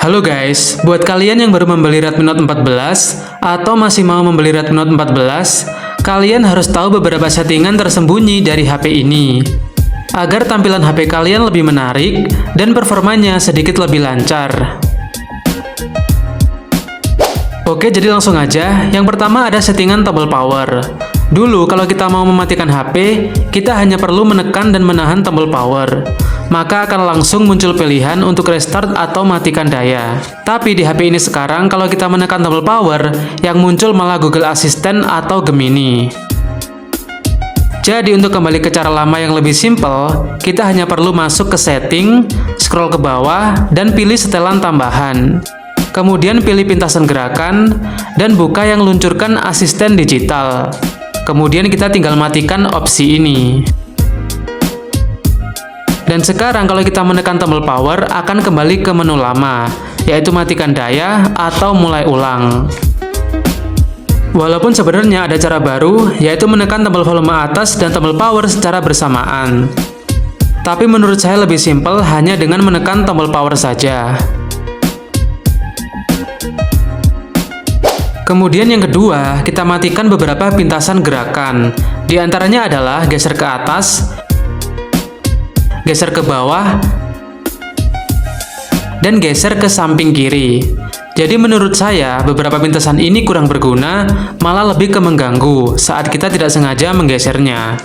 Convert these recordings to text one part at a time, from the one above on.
Halo guys, buat kalian yang baru membeli Redmi Note 14 atau masih mau membeli Redmi Note 14, kalian harus tahu beberapa settingan tersembunyi dari HP ini agar tampilan HP kalian lebih menarik dan performanya sedikit lebih lancar. Oke, jadi langsung aja. Yang pertama ada settingan tombol power. Dulu kalau kita mau mematikan HP, kita hanya perlu menekan dan menahan tombol power. Maka akan langsung muncul pilihan untuk restart atau matikan daya. Tapi di HP ini sekarang kalau kita menekan tombol power, yang muncul malah Google Assistant atau Gemini. Jadi untuk kembali ke cara lama yang lebih simple, kita hanya perlu masuk ke setting, scroll ke bawah, dan pilih setelan tambahan. Kemudian pilih pintasan gerakan, dan buka yang luncurkan asisten digital. Kemudian kita tinggal matikan opsi ini. Dan sekarang kalau kita menekan tombol power akan kembali ke menu lama, yaitu matikan daya atau mulai ulang. Walaupun sebenarnya ada cara baru, yaitu menekan tombol volume atas dan tombol power secara bersamaan. Tapi menurut saya lebih simpel hanya dengan menekan tombol power saja. Kemudian yang kedua, kita matikan beberapa pintasan gerakan. Di antaranya adalah geser ke atas, geser ke bawah, dan geser ke samping kiri. Jadi menurut saya, beberapa pintasan ini kurang berguna, malah lebih ke mengganggu saat kita tidak sengaja menggesernya.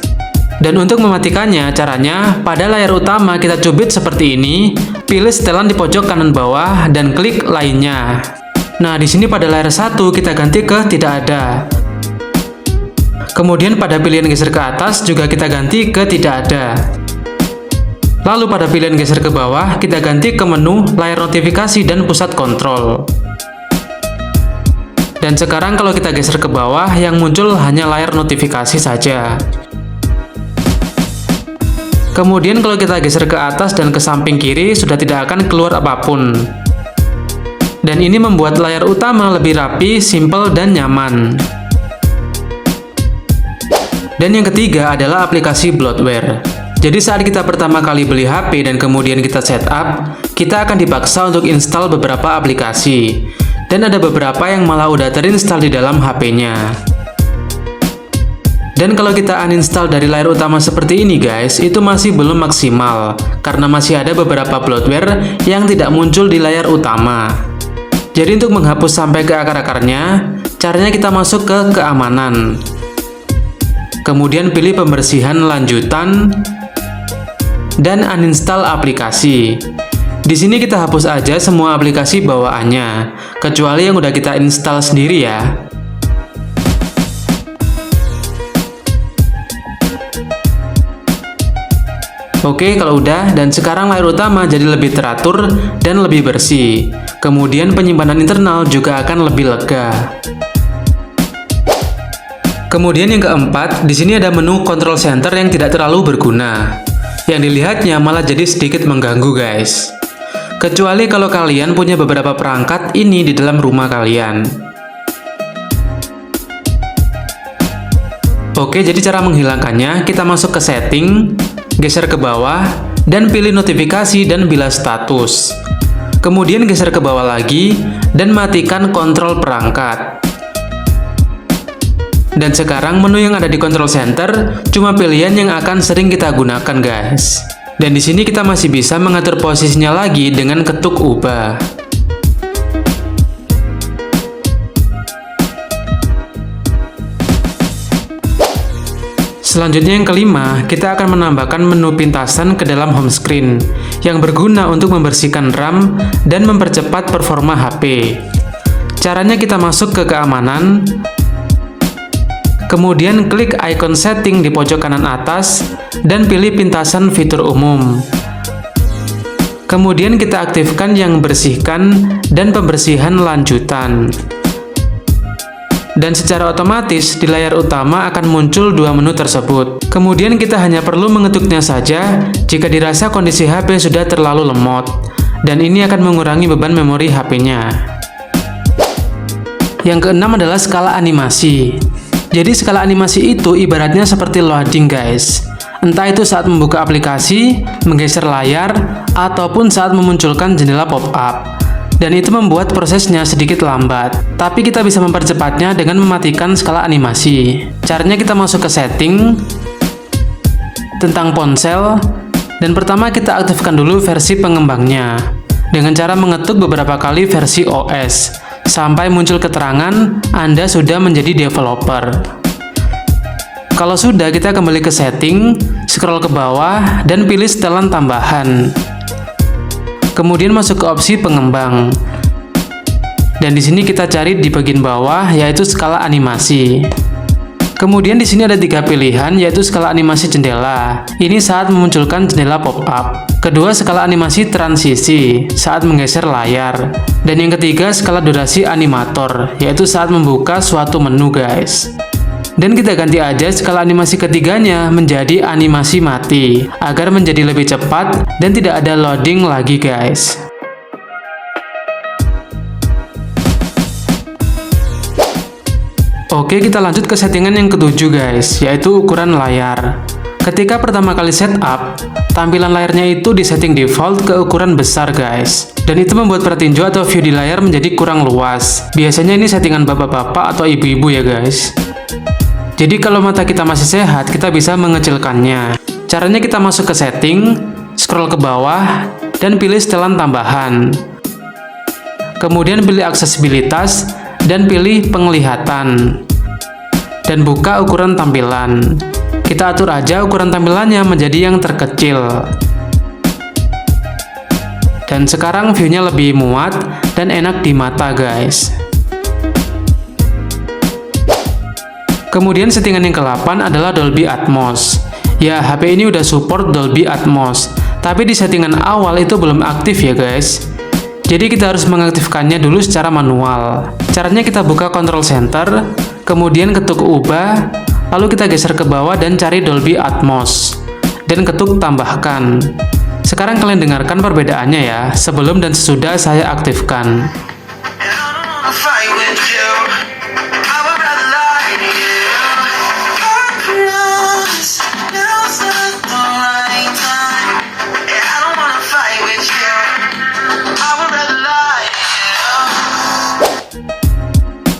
Dan untuk mematikannya, caranya, pada layar utama kita cubit seperti ini, pilih setelan di pojok kanan bawah, dan klik lainnya. Nah, di sini pada layar 1 kita ganti ke tidak ada. Kemudian pada pilihan geser ke atas juga kita ganti ke tidak ada. Lalu pada pilihan geser ke bawah, kita ganti ke menu layar notifikasi dan pusat kontrol. Dan sekarang kalau kita geser ke bawah, yang muncul hanya layar notifikasi saja. Kemudian kalau kita geser ke atas dan ke samping kiri, sudah tidak akan keluar apapun. Dan ini membuat layar utama lebih rapi, simple, dan nyaman. Dan yang ketiga adalah aplikasi bloatware. Jadi saat kita pertama kali beli HP dan kemudian kita setup, kita akan dipaksa untuk install beberapa aplikasi. Dan ada beberapa yang malah udah terinstall di dalam HP-nya. Dan kalau kita uninstall dari layar utama seperti ini guys, itu masih belum maksimal, karena masih ada beberapa bloatware yang tidak muncul di layar utama. Jadi untuk menghapus sampai ke akar-akarnya, caranya kita masuk ke keamanan. Kemudian pilih pembersihan lanjutan, dan uninstall aplikasi. Di sini kita hapus aja semua aplikasi bawaannya, kecuali yang udah kita install sendiri ya. Oke, kalau udah, dan sekarang layar utama jadi lebih teratur dan lebih bersih. Kemudian penyimpanan internal juga akan lebih lega. Kemudian yang keempat, di sini ada menu control center yang tidak terlalu berguna. Yang dilihatnya malah jadi sedikit mengganggu guys. Kecuali kalau kalian punya beberapa perangkat ini di dalam rumah kalian. Oke, jadi cara menghilangkannya, kita masuk ke setting, geser ke bawah, dan pilih notifikasi dan bilas status. Kemudian geser ke bawah lagi, dan matikan kontrol perangkat. Dan sekarang menu yang ada di control center cuma pilihan yang akan sering kita gunakan guys. Dan di sini kita masih bisa mengatur posisinya lagi dengan ketuk ubah. Selanjutnya yang kelima, kita akan menambahkan menu pintasan ke dalam home screen yang berguna untuk membersihkan RAM dan mempercepat performa HP. Caranya kita masuk ke keamanan, kemudian klik icon setting di pojok kanan atas dan pilih pintasan fitur umum. Kemudian kita aktifkan yang bersihkan dan pembersihan lanjutan. Dan secara otomatis di layar utama akan muncul dua menu tersebut. Kemudian kita hanya perlu mengetuknya saja jika dirasa kondisi HP sudah terlalu lemot. Dan ini akan mengurangi beban memori HP-nya. Yang keenam adalah skala animasi. Jadi skala animasi itu ibaratnya seperti loading guys. Entah itu saat membuka aplikasi, menggeser layar, ataupun saat memunculkan jendela pop-up. dan itu membuat prosesnya sedikit lambat. Tapi kita bisa mempercepatnya dengan mematikan skala animasi. Caranya kita masuk ke setting, tentang ponsel, dan pertama kita aktifkan dulu versi pengembangnya dengan cara mengetuk beberapa kali versi OS sampai muncul keterangan Anda sudah menjadi developer. Kalau sudah, kita kembali ke setting, scroll ke bawah, dan pilih setelan tambahan. Kemudian masuk ke opsi pengembang. Dan di sini kita cari di bagian bawah, yaitu skala animasi. Kemudian di sini ada 3 pilihan, yaitu skala animasi jendela. Ini saat memunculkan jendela pop-up. Kedua, skala animasi transisi, saat menggeser layar. Dan yang ketiga, skala durasi animator, yaitu saat membuka suatu menu, guys. Dan kita ganti aja skala animasi ketiganya menjadi animasi mati, agar menjadi lebih cepat dan tidak ada loading lagi, guys. Oke, kita lanjut ke settingan yang ketujuh, guys, yaitu ukuran layar. Ketika pertama kali setup, tampilan layarnya itu disetting default ke ukuran besar, guys. Dan itu membuat pertinju atau view di layar menjadi kurang luas. Biasanya ini settingan bapak-bapak atau ibu-ibu ya, guys. Jadi kalau mata kita masih sehat, kita bisa mengecilkannya. Caranya kita masuk ke setting, scroll ke bawah, dan pilih setelan tambahan. Kemudian pilih aksesibilitas, dan pilih penglihatan. Dan buka ukuran tampilan. Kita atur aja ukuran tampilannya menjadi yang terkecil. Dan sekarang view-nya lebih muat dan enak di mata, guys. Kemudian settingan yang ke-8 adalah Dolby Atmos. Ya, HP ini udah support Dolby Atmos, tapi di settingan awal itu belum aktif ya, guys. Jadi kita harus mengaktifkannya dulu secara manual. Caranya kita buka Control Center, kemudian ketuk ubah, lalu kita geser ke bawah dan cari Dolby Atmos, dan ketuk tambahkan. Sekarang kalian dengarkan perbedaannya ya, sebelum dan sesudah saya aktifkan.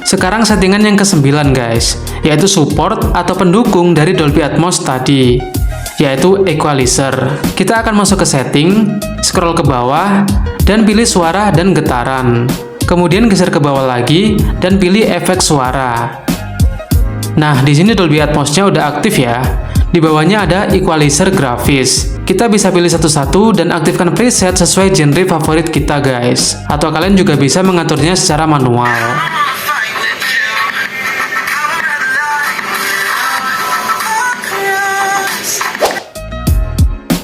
Sekarang settingan yang ke-9, guys, yaitu support atau pendukung dari Dolby Atmos tadi, yaitu equalizer. Kita akan masuk ke setting, scroll ke bawah, dan pilih suara dan getaran. Kemudian geser ke bawah lagi, dan pilih efek suara. Nah, di sini Dolby Atmos-nya udah aktif ya. Di bawahnya ada equalizer grafis. Kita bisa pilih satu-satu dan aktifkan preset sesuai genre favorit kita, guys. Atau kalian juga bisa mengaturnya secara manual.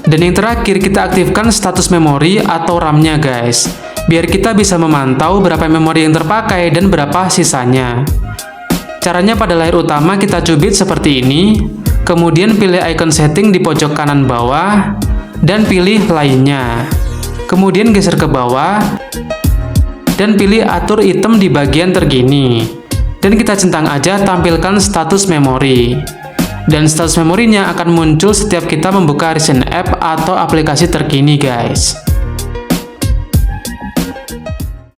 Dan yang terakhir, kita aktifkan status memori atau RAM-nya, guys, biar kita bisa memantau berapa memori yang terpakai dan berapa sisanya. Caranya pada layar utama kita cubit seperti ini, kemudian pilih icon setting di pojok kanan bawah, dan pilih lainnya. Kemudian geser ke bawah, dan pilih atur item di bagian terkini. Dan kita centang aja tampilkan status memori. Dan status memorinya akan muncul setiap kita membuka recent app atau aplikasi terkini, guys.